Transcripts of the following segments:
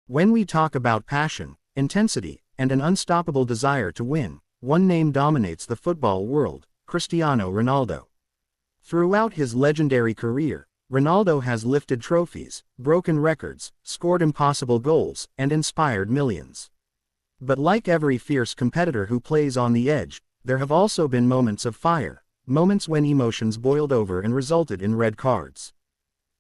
When we talk about passion, intensity, and an unstoppable desire to win, one name dominates the football world: Cristiano Ronaldo. Throughout his legendary career, Ronaldo has lifted trophies, broken records, scored impossible goals, and inspired millions. But like every fierce competitor who plays on the edge, there have also been moments of fire, moments when emotions boiled over and resulted in red cards.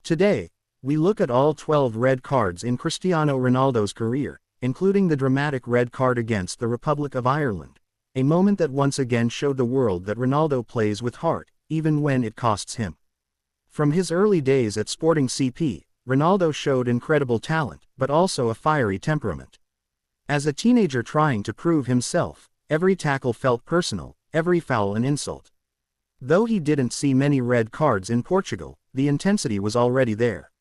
Today, we look at all 12 red cards in Cristiano Ronaldo's career, including the dramatic red card against the Republic of Ireland, a moment that once again showed the world that Ronaldo plays with heart, even when it costs him. From his early days at Sporting CP, Ronaldo showed incredible talent, but also a fiery temperament. As a teenager trying to prove himself, every tackle felt personal, every foul an insult. Though he didn't see many red cards in Portugal, the intensity was already there.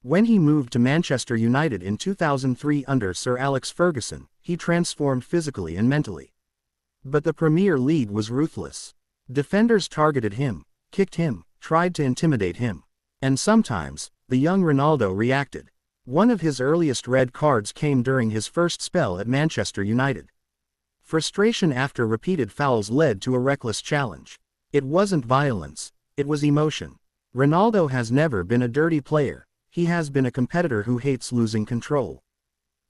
When he moved to Manchester United in 2003 under Sir Alex Ferguson, he transformed physically and mentally. But the Premier League was ruthless. Defenders targeted him, kicked him, tried to intimidate him. And sometimes, the young Ronaldo reacted. One of his earliest red cards came during his first spell at Manchester United. Frustration after repeated fouls led to a reckless challenge. It wasn't violence, it was emotion. Ronaldo has never been a dirty player. He has been a competitor who hates losing control.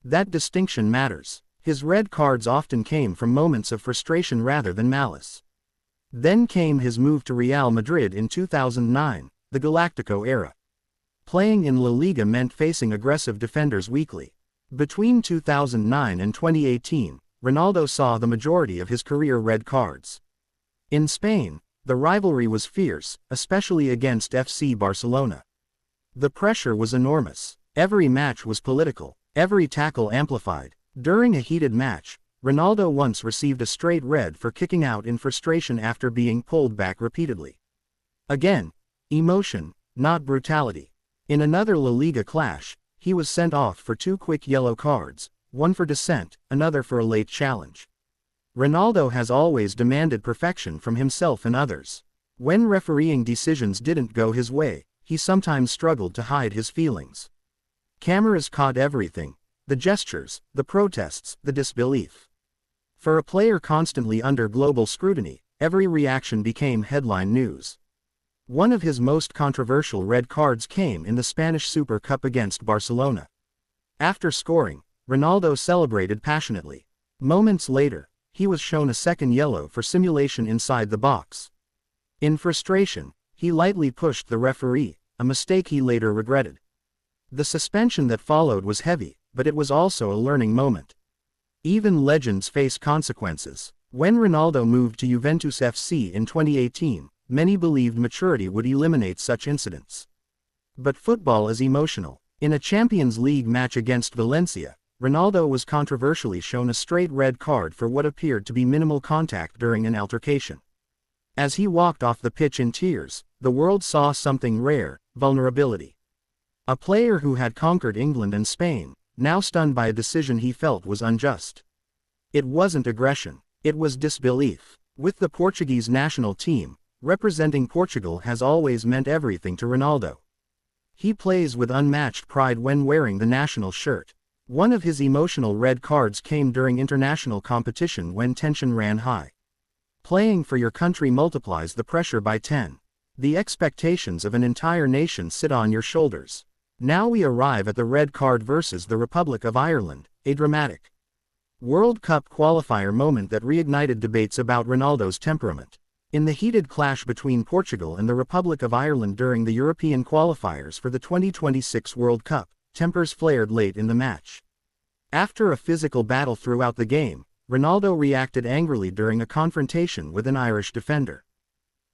That distinction matters. His red cards often came from moments of frustration rather than malice. Then came his move to Real Madrid in 2009, the Galactico era. Playing in La Liga meant facing aggressive defenders weekly. Between 2009 and 2018, Ronaldo saw the majority of his career red cards. In Spain, the rivalry was fierce, especially against FC Barcelona. The pressure was enormous. Every match was political, every tackle amplified. During a heated match, Ronaldo once received a straight red for kicking out in frustration after being pulled back repeatedly. Again, emotion, not brutality. In another La Liga clash, he was sent off for 2 quick yellow cards, one for dissent, another for a late challenge. Ronaldo has always demanded perfection from himself and others. When refereeing decisions didn't go his way, he sometimes struggled to hide his feelings. Cameras caught everything: the gestures, the protests, the disbelief. For a player constantly under global scrutiny, every reaction became headline news. One of his most controversial red cards came in the Spanish Super Cup against Barcelona. After scoring, Ronaldo celebrated passionately. Moments later, he was shown a second yellow for simulation inside the box. In frustration, he lightly pushed the referee, a mistake he later regretted. The suspension that followed was heavy, but it was also a learning moment. Even legends face consequences. When Ronaldo moved to Juventus FC in 2018, many believed maturity would eliminate such incidents. But football is emotional. In a Champions League match against Valencia, Ronaldo was controversially shown a straight red card for what appeared to be minimal contact during an altercation. As he walked off the pitch in tears, the world saw something rare: vulnerability. A player who had conquered England and Spain, now stunned by a decision he felt was unjust. It wasn't aggression, it was disbelief. With the Portuguese national team, representing Portugal has always meant everything to Ronaldo. He plays with unmatched pride when wearing the national shirt. One of his emotional red cards came during international competition when tension ran high. Playing for your country multiplies the pressure by 10. The expectations of an entire nation sit on your shoulders. Now we arrive at the red card versus the Republic of Ireland, a dramatic World Cup qualifier moment that reignited debates about Ronaldo's temperament. In the heated clash between Portugal and the Republic of Ireland during the European qualifiers for the 2026 World Cup, tempers flared late in the match. After a physical battle throughout the game, Ronaldo reacted angrily during a confrontation with an Irish defender.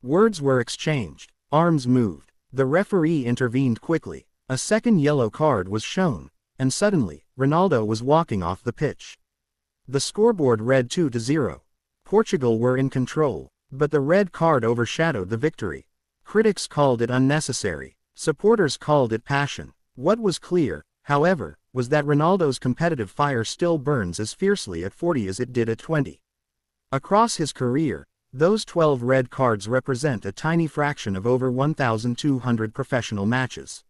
Words were exchanged, arms moved, the referee intervened quickly, a second yellow card was shown, and suddenly, Ronaldo was walking off the pitch. The scoreboard read 2-0. Portugal were in control, but the red card overshadowed the victory. Critics called it unnecessary, supporters called it passion. What was clear, however, was that Ronaldo's competitive fire still burns as fiercely at 40 as it did at 20. Across his career, those 12 red cards represent a tiny fraction of over 1,200 professional matches.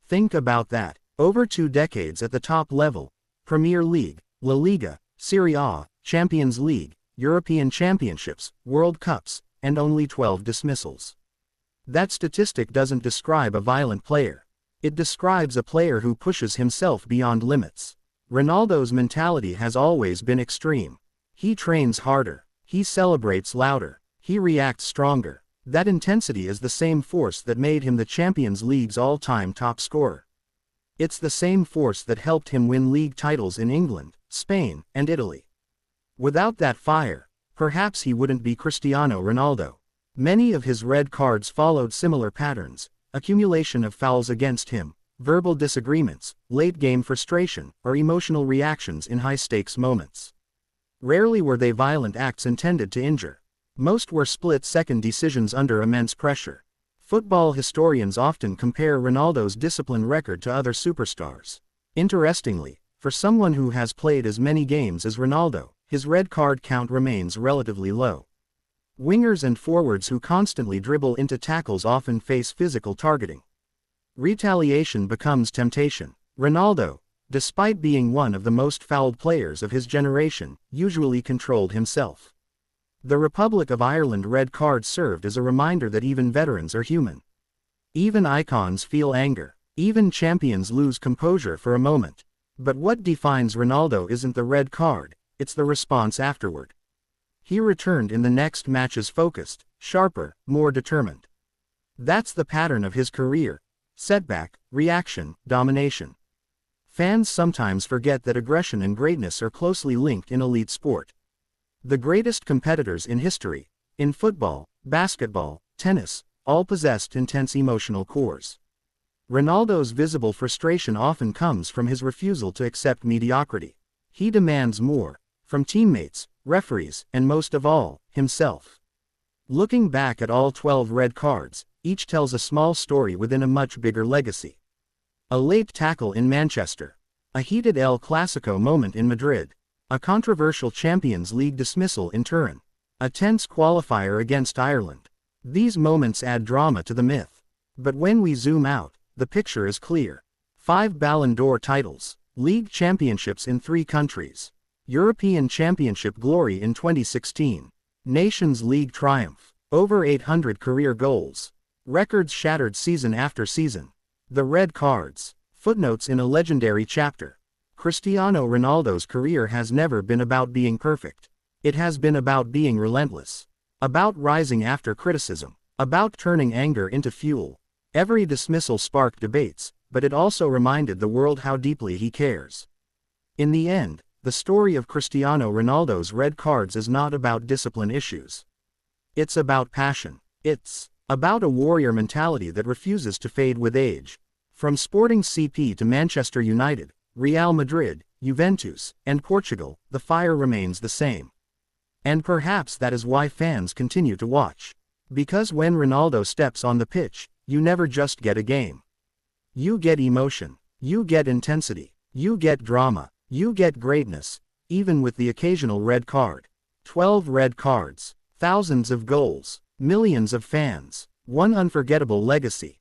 Think about that. Over 2 decades at the top level: Premier League, La Liga, Serie A, Champions League, European Championships, World Cups, and only 12 dismissals. That statistic doesn't describe a violent player. It describes a player who pushes himself beyond limits. Ronaldo's mentality has always been extreme. He trains harder. He celebrates louder. He reacts stronger. That intensity is the same force that made him the Champions League's all-time top scorer. It's the same force that helped him win league titles in England, Spain, and Italy. Without that fire, perhaps he wouldn't be Cristiano Ronaldo. Many of his red cards followed similar patterns: accumulation of fouls against him, verbal disagreements, late-game frustration, or emotional reactions in high-stakes moments. Rarely were they violent acts intended to injure. Most were split-second decisions under immense pressure. Football historians often compare Ronaldo's discipline record to other superstars. Interestingly, for someone who has played as many games as Ronaldo, his red card count remains relatively low. Wingers and forwards who constantly dribble into tackles often face physical targeting. Retaliation becomes temptation. Ronaldo, despite being one of the most fouled players of his generation, usually controlled himself. The Republic of Ireland red card served as a reminder that even veterans are human. Even icons feel anger. Even champions lose composure for a moment. But what defines Ronaldo isn't the red card, it's the response afterward. He returned in the next matches focused, sharper, more determined. That's the pattern of his career: setback, reaction, domination. Fans sometimes forget that aggression and greatness are closely linked in elite sport. The greatest competitors in history, in football, basketball, tennis, all possessed intense emotional cores. Ronaldo's visible frustration often comes from his refusal to accept mediocrity. He demands more, from teammates, referees, and most of all, himself. Looking back at all 12 red cards, each tells a small story within a much bigger legacy. A late tackle in Manchester. A heated El Clasico moment in Madrid. A controversial Champions League dismissal in Turin. A tense qualifier against Ireland. These moments add drama to the myth. But when we zoom out, the picture is clear. 5 Ballon d'Or titles. League championships in 3 countries. European Championship glory in 2016. Nations League triumph. Over 800 career goals. Records shattered season after season. The red cards. Footnotes in a legendary chapter. Cristiano Ronaldo's career has never been about being perfect. It has been about being relentless. About rising after criticism. About turning anger into fuel. Every dismissal sparked debates, but it also reminded the world how deeply he cares. In the end, the story of Cristiano Ronaldo's red cards is not about discipline issues. It's about passion. It's about a warrior mentality that refuses to fade with age. From Sporting CP to Manchester United, Real Madrid, Juventus, and Portugal, the fire remains the same. And perhaps that is why fans continue to watch. Because when Ronaldo steps on the pitch, you never just get a game. You get emotion. You get intensity. You get drama. You get greatness, even with the occasional red card. 12 red cards, thousands of goals, millions of fans, one unforgettable legacy.